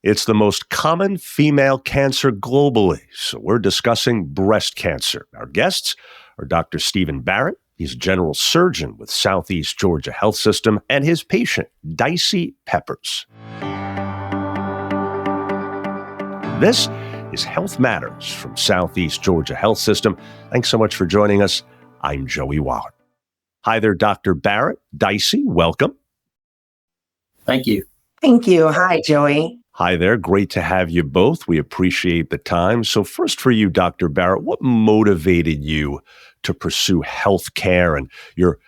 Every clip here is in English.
It's the most common female cancer globally, so we're discussing breast cancer. Our guests are Dr. Stephen Barrett. He's a general surgeon with Southeast Georgia Health System, and his patient, Dicy Peppers. This is Health Matters from Southeast Georgia Health System. Thanks so much for joining us. I'm Joey Waller. Hi there, Dr. Barrett. Dicy, welcome. Thank you. Thank you. Hi, Joey. Hi there. Great to have you both. We appreciate the time. So first for you, Dr. Barrett, what motivated you to pursue healthcare and your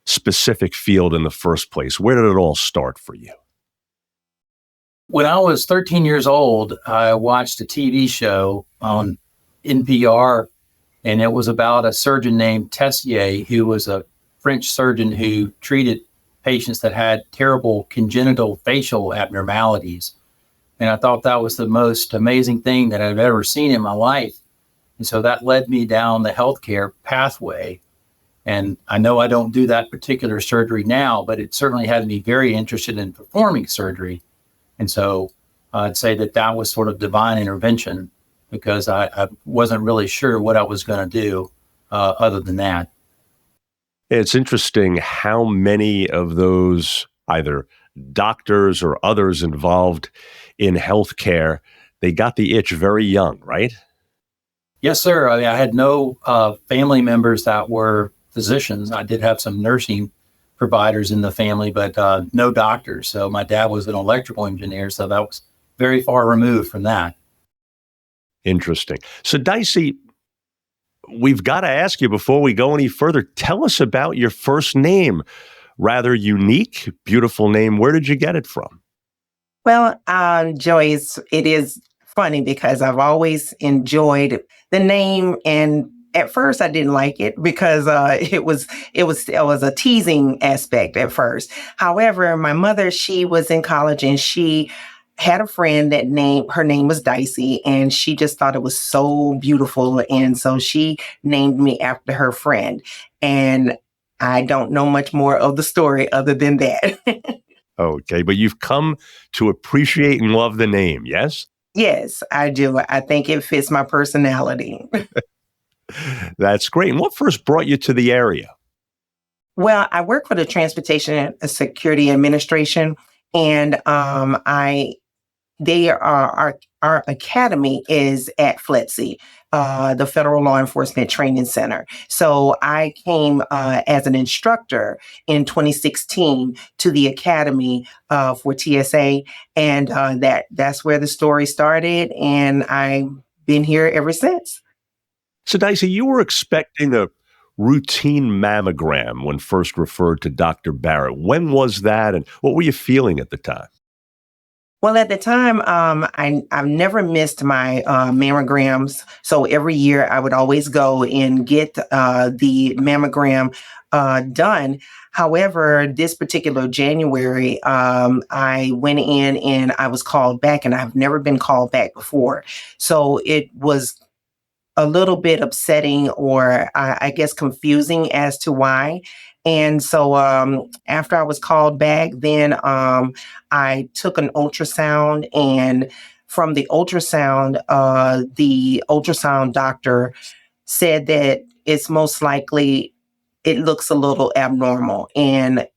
specific field in the first place? Where did it all start for you? When I was 13 years old, I watched a TV show on NPR, and it was about a surgeon named Dicy A, who was a French surgeon who treated patients that had terrible congenital facial abnormalities. And I thought that was the most amazing thing that I've ever seen in my life. And so that led me down the healthcare pathway. And I know I don't do that particular surgery now, but it certainly had me very interested in performing surgery. And so I'd say that was sort of divine intervention, because I wasn't really sure what I was going to do other than that. It's interesting how many of those either doctors or others involved in healthcare, they got the itch very young, right? Yes, sir. I mean, I had no family members that were physicians. I did have some nursing providers in the family, but no doctors. So my dad was an electrical engineer, so that was very far removed from that. Interesting. So Dicy, we've got to ask you before we go any further, tell us about your first name. Rather unique, beautiful name. Where did you get it from? Well, Joey, it is funny because I've always enjoyed the name, and at first I didn't like it because it was a teasing aspect at first. However, my mother, she was in college and she had a friend her name was Dicy, and she just thought it was so beautiful. And so she named me after her friend. And I don't know much more of the story other than that. Okay, but you've come to appreciate and love the name, yes? Yes, I do. I think it fits my personality. That's great. And what first brought you to the area? Well, I work for the Transportation Security Administration, and our academy is at FLETC, the Federal Law Enforcement Training Center. So I came as an instructor in 2016 to the academy for TSA, and that's where the story started, and I've been here ever since. So Dicy, you were expecting a routine mammogram when first referred to Dr. Barrett. When was that, and what were you feeling at the time? Well, at the time, I've never missed my mammograms. So every year I would always go and get the mammogram done. However, this particular January, I went in and I was called back, and I've never been called back before. So it was a little bit upsetting, or I guess confusing as to why. And so after I was called back, then I took an ultrasound, and from the ultrasound doctor said that it's most likely it looks a little abnormal. And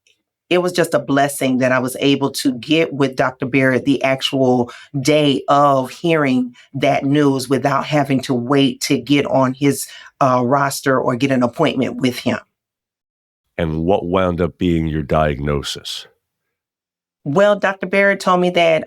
it was just a blessing that I was able to get with Dr. Barrett the actual day of hearing that news without having to wait to get on his roster or get an appointment with him. And what wound up being your diagnosis? Well, Dr. Barrett told me that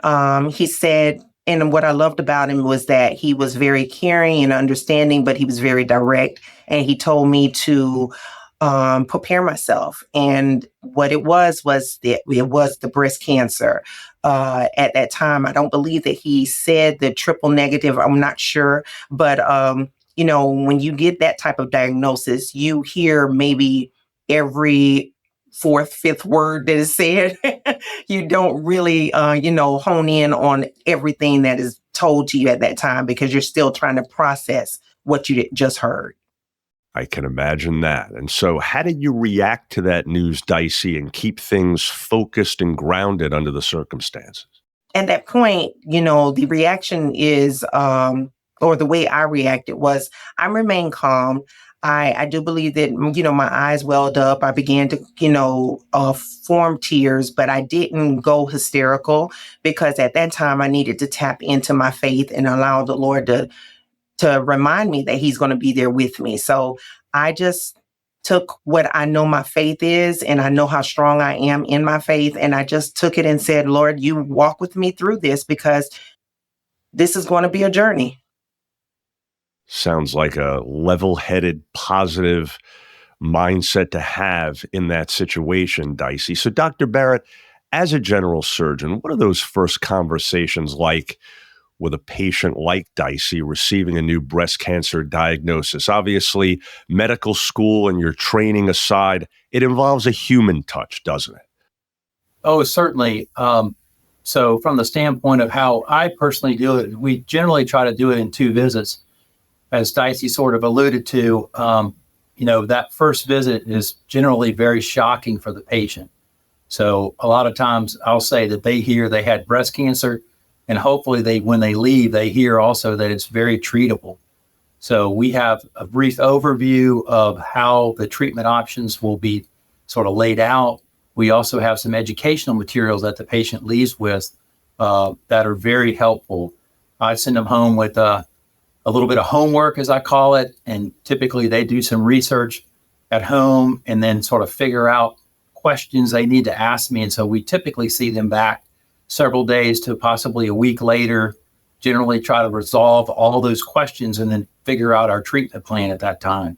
he said, and what I loved about him was that he was very caring and understanding, but he was very direct. And he told me to prepare myself. And what it was that it was the breast cancer. At that time, I don't believe that he said the triple negative. I'm not sure. But, when you get that type of diagnosis, you hear maybe every fourth, fifth word that is said. You don't really, hone in on everything that is told to you at that time, because you're still trying to process what you just heard. I can imagine that. And so how did you react to that news, Dicy, and keep things focused and grounded under the circumstances? at that point, the reaction is, or the way I reacted was I remained calm. I do believe that, my eyes welled up. I began to, form tears, but I didn't go hysterical because at that time I needed to tap into my faith and allow the Lord to remind me that he's going to be there with me. So I just took what I know my faith is, and I know how strong I am in my faith. And I just took it and said, Lord, you walk with me through this because this is going to be a journey. Sounds like a level-headed, positive mindset to have in that situation, Dicy. So, Dr. Barrett, as a general surgeon, what are those first conversations like with a patient like Dicy receiving a new breast cancer diagnosis? Obviously, medical school and your training aside, it involves a human touch, doesn't it? Oh, certainly. So from the standpoint of how I personally do it, we generally try to do it in 2 visits. As Dicy sort of alluded to, that first visit is generally very shocking for the patient. So a lot of times I'll say that they hear they had breast cancer, and hopefully when they leave, they hear also that it's very treatable. So we have a brief overview of how the treatment options will be sort of laid out. We also have some educational materials that the patient leaves with that are very helpful. I send them home with a little bit of homework, as I call it, and typically they do some research at home and then sort of figure out questions they need to ask me. And so we typically see them back several days to possibly a week later, generally try to resolve all those questions and then figure out our treatment plan at that time.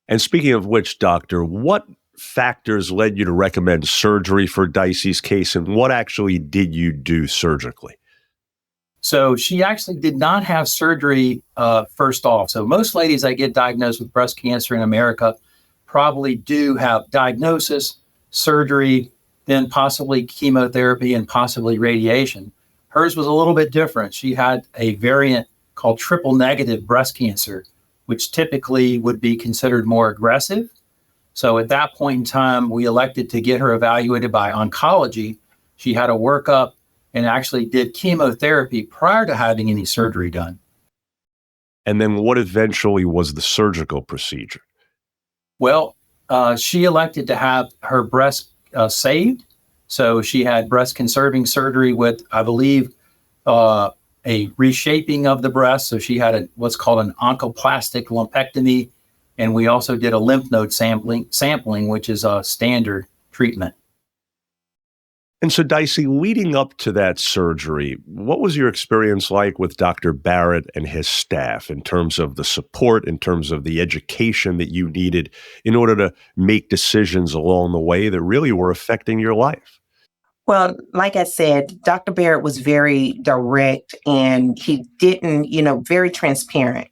And speaking of which, doctor, what factors led you to recommend surgery for Dicy's case, and what actually did you do surgically? So she actually did not have surgery first off. So most ladies that get diagnosed with breast cancer in America probably do have diagnosis, surgery, then possibly chemotherapy and possibly radiation. Hers was a little bit different. She had a variant called triple negative breast cancer, which typically would be considered more aggressive. So at that point in time, we elected to get her evaluated by oncology. She had a workup and actually did chemotherapy prior to having any surgery done. And then what eventually was the surgical procedure? Well, she elected to have her breast saved. So she had breast conserving surgery with, I believe, a reshaping of the breast. So she had what's called an oncoplastic lumpectomy. And we also did a lymph node sampling, which is a standard treatment. And so, Dicy, leading up to that surgery, what was your experience like with Dr. Barrett and his staff in terms of the support, in terms of the education that you needed in order to make decisions along the way that really were affecting your life? Well, like I said, Dr. Barrett was very direct and he didn't, very transparent.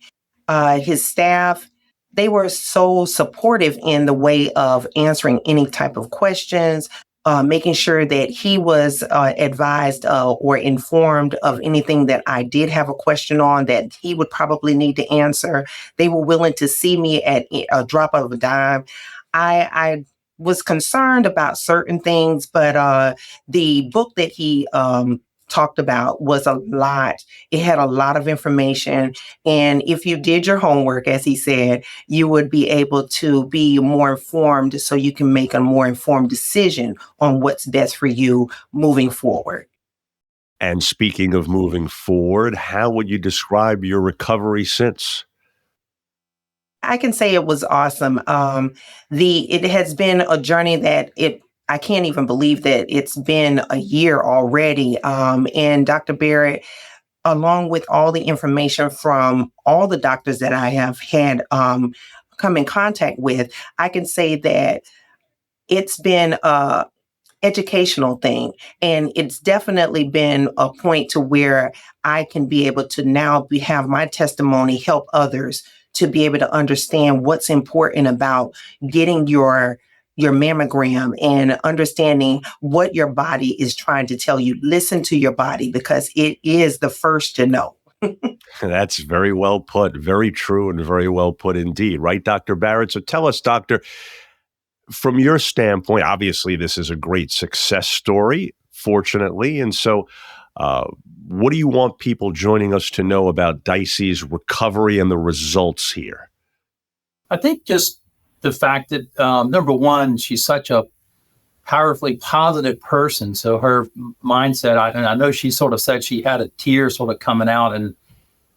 His staff, they were so supportive in the way of answering any type of questions, making sure that he was advised or informed of anything that I did have a question on that he would probably need to answer. They were willing to see me at a drop of a dime. I was concerned about certain things, but the book that he talked about was a lot. It had a lot of information. And if you did your homework, as he said, you would be able to be more informed so you can make a more informed decision on what's best for you moving forward. And speaking of moving forward, how would you describe your recovery since? I can say it was awesome. It has been a journey that I can't even believe that it's been a year already. And Dr. Barrett, along with all the information from all the doctors that I have had come in contact with, I can say that it's been a educational thing. And it's definitely been a point to where I can be able to now have my testimony help others to be able to understand what's important about getting your mammogram and understanding what your body is trying to tell you. Listen to your body because it is the first to know. That's very well put, very true and very well put indeed. Right, Dr. Barrett? So tell us, doctor, from your standpoint, obviously this is a great success story, fortunately. And so Uh, what do you want people joining us to know about Dicy's recovery and the results here? I think just the fact that, number one, she's such a powerfully positive person. So her mindset, and I know she sort of said she had a tear sort of coming out, and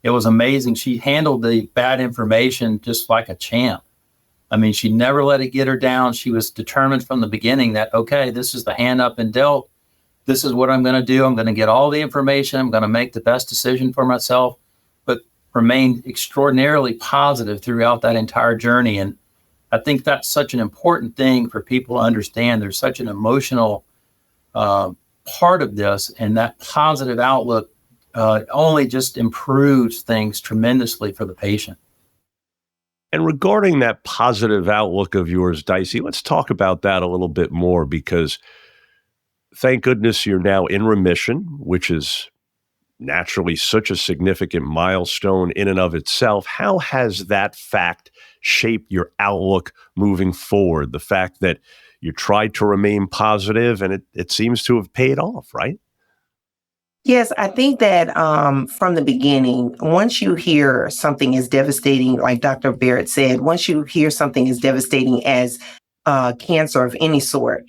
it was amazing. She handled the bad information just like a champ. I mean, she never let it get her down. She was determined from the beginning that, okay, this is the hand up and dealt. This is what I'm going to do. I'm going to get all the information. I'm going to make the best decision for myself, but remain extraordinarily positive throughout that entire journey. And I think that's such an important thing for people to understand. There's such an emotional part of this, and that positive outlook only just improves things tremendously for the patient. And regarding that positive outlook of yours, Dicy, let's talk about that a little bit more, because thank goodness you're now in remission, which is naturally such a significant milestone in and of itself. How has that fact shaped your outlook moving forward? The fact that you tried to remain positive and it seems to have paid off, right? Yes, I think that from the beginning, once you hear something as devastating, like Dr. Barrett said, once you hear something as devastating as cancer of any sort,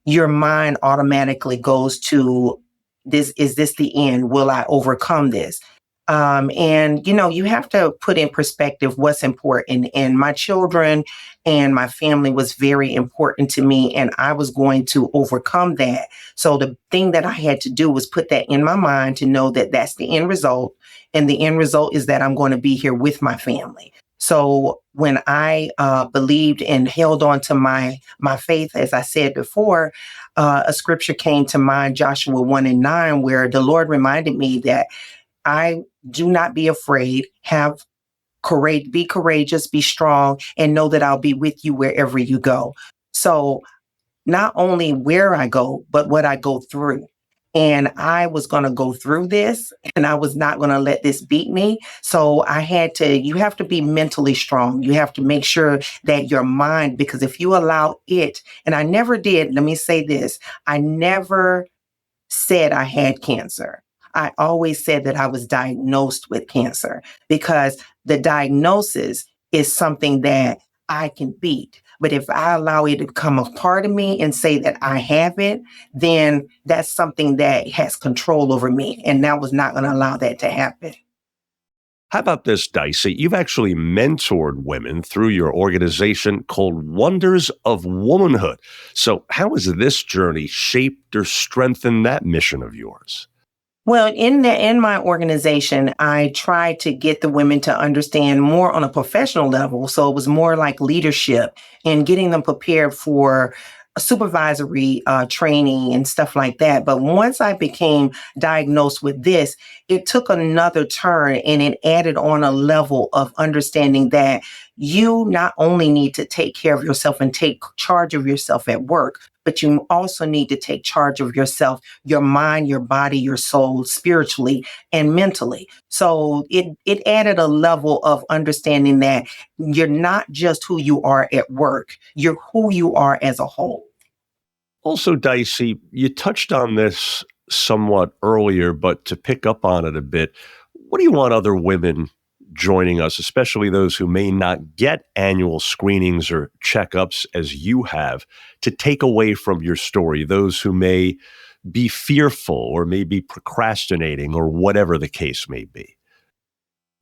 your mind automatically goes to this: is this the end? Will I overcome this? And, you have to put in perspective what's important. And my children and my family was very important to me, and I was going to overcome that. So the thing that I had to do was put that in my mind to know that that's the end result. And the end result is that I'm going to be here with my family. So when I believed and held on to my faith, as I said before, a scripture came to mind, Joshua 1:9, where the Lord reminded me that I do not be afraid, have courage, be courageous, be strong, and know that I'll be with you wherever you go. So not only where I go, but what I go through. And I was going to go through this, and I was not going to let this beat me. So you have to be mentally strong. You have to make sure that your mind, because if you allow it, and I never did, let me say this, I never said I had cancer. I always said that I was diagnosed with cancer, because the diagnosis is something that I can beat. But if I allow it to become a part of me and say that I have it, then that's something that has control over me. And I was not going to allow that to happen. How about this, Dicy? You've actually mentored women through your organization called Wonders of Womanhood. So how has this journey shaped or strengthened that mission of yours? Well, in my organization, I tried to get the women to understand more on a professional level. So it was more like leadership and getting them prepared for supervisory training and stuff like that. But once I became diagnosed with this, it took another turn, and it added on a level of understanding that you not only need to take care of yourself and take charge of yourself at work, but you also need to take charge of yourself, your mind, your body, your soul, spiritually and mentally. So it added a level of understanding that you're not just who you are at work, you're who you are as a whole. Also, Dicy, you touched on this somewhat earlier, but to pick up on it a bit, what do you want other women joining us, especially those who may not get annual screenings or checkups as you have, to take away from your story? Those who may be fearful or may be procrastinating or whatever the case may be.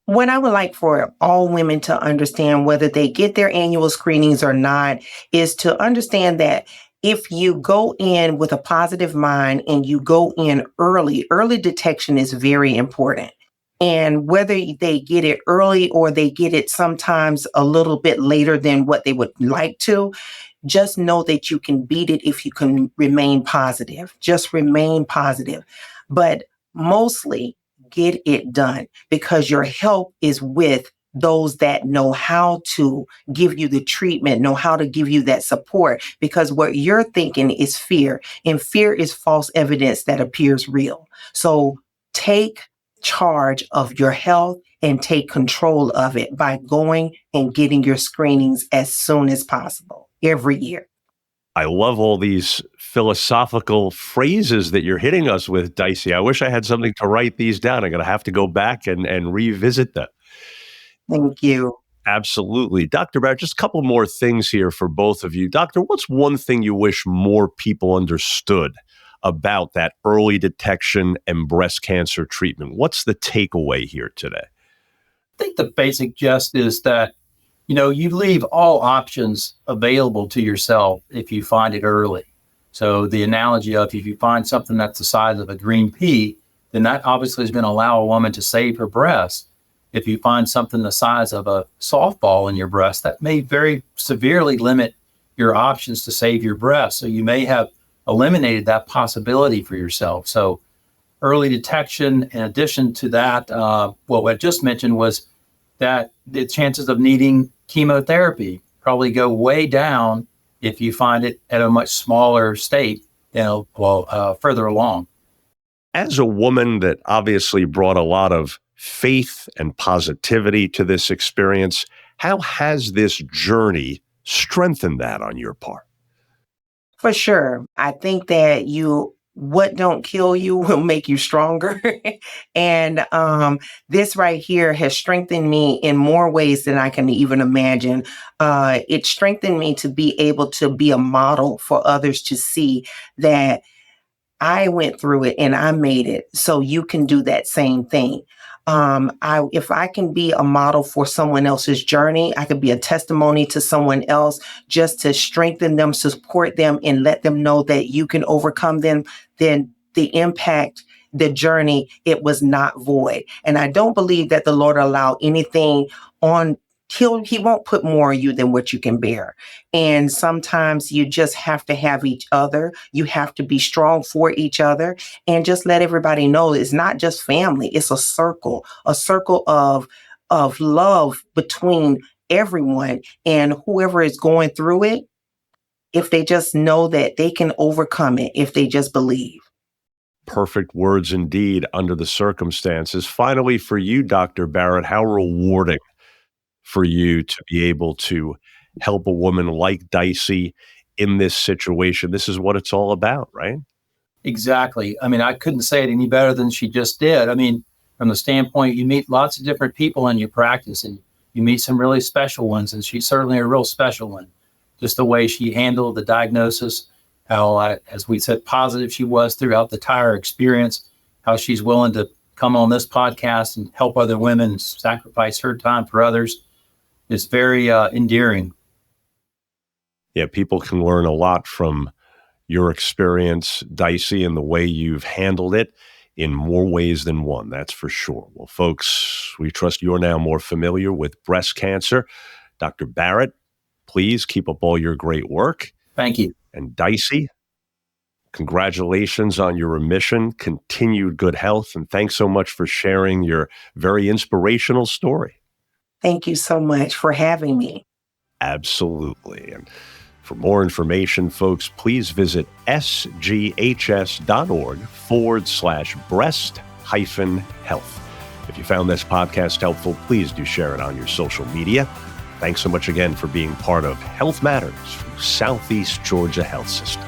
What I would like for all women to understand, whether they get their annual screenings or not, is to understand that if you go in with a positive mind and you go in early detection is very important. And whether they get it early or they get it sometimes a little bit later than what they would like to, just know that you can beat it if you can remain positive. Just remain positive. But mostly get it done, because your help is with those that know how to give you the treatment, know how to give you that support, because what you're thinking is fear, and fear is false evidence that appears real. So take charge of your health and take control of it by going and getting your screenings as soon as possible every year. I love all these philosophical phrases that you're hitting us with, Dicy. I wish I had something to write these down. I'm going to have to go back and revisit them. Thank you. Absolutely. Dr. Barrett, just a couple more things here for both of you. Doctor, what's one thing you wish more people understood about that early detection and breast cancer treatment? What's the takeaway here today? I think the basic gist is that, you leave all options available to yourself if you find it early. So the analogy of if you find something that's the size of a green pea, then that obviously is going to allow a woman to save her breast. If you find something the size of a softball in your breast, that may very severely limit your options to save your breast. So you may have eliminated that possibility for yourself. So early detection, in addition to that, what I just mentioned was that the chances of needing chemotherapy probably go way down if you find it at a much smaller state, further along. As a woman that obviously brought a lot of faith and positivity to this experience, how has this journey strengthened that on your part? For sure. I think that what don't kill you will make you stronger. And this right here has strengthened me in more ways than I can even imagine. It strengthened me to be able to be a model for others to see that I went through it and I made it, so you can do that same thing. If I can be a model for someone else's journey, I could be a testimony to someone else just to strengthen them, support them, and let them know that you can overcome them, then the impact, the journey, it was not void. And I don't believe that the Lord allowed anything on he won't put more on you than what you can bear. And sometimes you just have to have each other. You have to be strong for each other and just let everybody know it's not just family. It's a circle of love between everyone, and whoever is going through it, if they just know that they can overcome it, if they just believe. Perfect words indeed under the circumstances. Finally, for you, Dr. Barrett, how rewarding for you to be able to help a woman like Dicy in this situation. This is what it's all about, right? Exactly. I mean, I couldn't say it any better than she just did. I mean, from the standpoint, you meet lots of different people in your practice, and you meet some really special ones, and she's certainly a real special one. Just the way she handled the diagnosis, how, as we said, positive she was throughout the entire experience, how she's willing to come on this podcast and help other women and sacrifice her time for others. Is very endearing. Yeah, people can learn a lot from your experience, Dicy, and the way you've handled it in more ways than one, that's for sure. Well, folks, we trust you're now more familiar with breast cancer. Dr. Barrett, please keep up all your great work. Thank you. And Dicy, congratulations on your remission, continued good health, and thanks so much for sharing your very inspirational story. Thank you so much for having me. Absolutely. And for more information, folks, please visit sghs.org/breast-health. If you found this podcast helpful, please do share it on your social media. Thanks so much again for being part of Health Matters from Southeast Georgia Health System.